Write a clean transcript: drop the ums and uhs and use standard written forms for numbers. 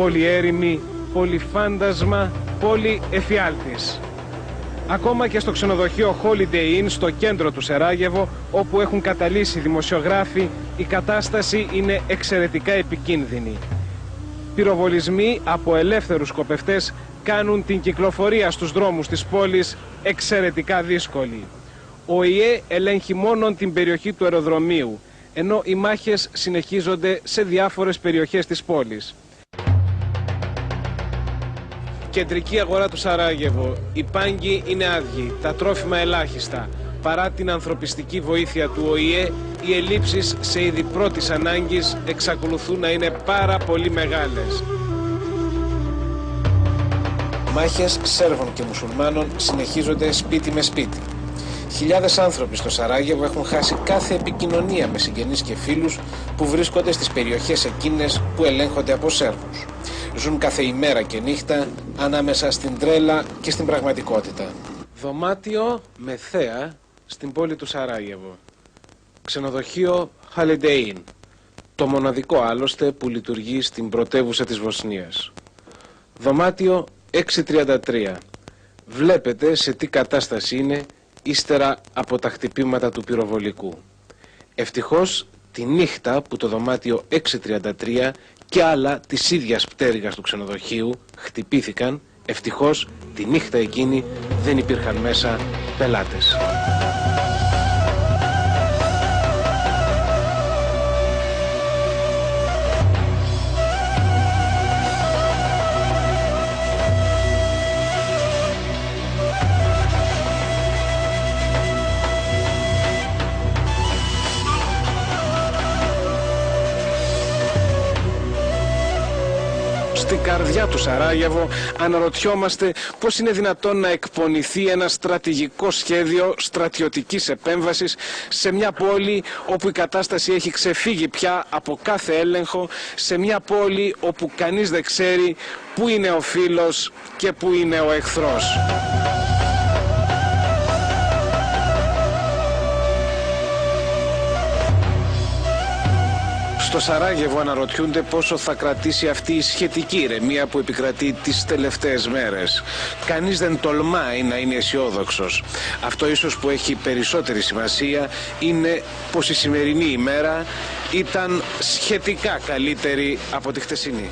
πόλη έρημη, πόλη φάντασμα, πόλη εφιάλτης. Ακόμα και στο ξενοδοχείο Holiday Inn στο κέντρο του Σεράγεβο, όπου έχουν καταλύσει δημοσιογράφοι, η κατάσταση είναι εξαιρετικά επικίνδυνη. Πυροβολισμοί από ελεύθερους σκοπευτές κάνουν την κυκλοφορία στους δρόμους της πόλης εξαιρετικά δύσκολη. Ο ΙΕ ελέγχει μόνον την περιοχή του αεροδρομίου, ενώ οι μάχες συνεχίζονται σε διάφορες περιοχές της πόλης. Κεντρική αγορά του Σαράγεβο. Οι πάγκοι είναι άδειοι, τα τρόφιμα ελάχιστα. Παρά την ανθρωπιστική βοήθεια του ΟΗΕ, οι ελλείψεις σε είδη πρώτης ανάγκης εξακολουθούν να είναι πάρα πολύ μεγάλες. Μάχες Σέρβων και Μουσουλμάνων συνεχίζονται σπίτι με σπίτι. Χιλιάδες άνθρωποι στο Σαράγεβο έχουν χάσει κάθε επικοινωνία με συγγενείς και φίλους που βρίσκονται στις περιοχές εκείνες που ελέγχονται από Σέρβους. Ζουν κάθε ημέρα και νύχτα ανάμεσα στην τρέλα και στην πραγματικότητα. Δωμάτιο με θέα στην πόλη του Σαράγεβο. Ξενοδοχείο Holiday Inn. Το μοναδικό άλλωστε που λειτουργεί στην πρωτεύουσα της Βοσνίας. Δωμάτιο 633. Βλέπετε σε τι κατάσταση είναι ύστερα από τα χτυπήματα του πυροβολικού. Ευτυχώς τη νύχτα που το δωμάτιο 633 και άλλα της ίδιας πτέρυγας του ξενοδοχείου χτυπήθηκαν, ευτυχώς τη νύχτα εκείνη δεν υπήρχαν μέσα πελάτες. Στην καρδιά του Σαράγεβο αναρωτιόμαστε πώς είναι δυνατόν να εκπονηθεί ένα στρατηγικό σχέδιο στρατιωτικής επέμβασης σε μια πόλη όπου η κατάσταση έχει ξεφύγει πια από κάθε έλεγχο, σε μια πόλη όπου κανείς δεν ξέρει πού είναι ο φίλος και πού είναι ο εχθρός. Στο Σαράγεβο αναρωτιούνται πόσο θα κρατήσει αυτή η σχετική ηρεμία που επικρατεί τις τελευταίες μέρες. Κανείς δεν τολμάει να είναι αισιόδοξος. Αυτό ίσως που έχει περισσότερη σημασία είναι πως η σημερινή ημέρα ήταν σχετικά καλύτερη από τη χτεσινή.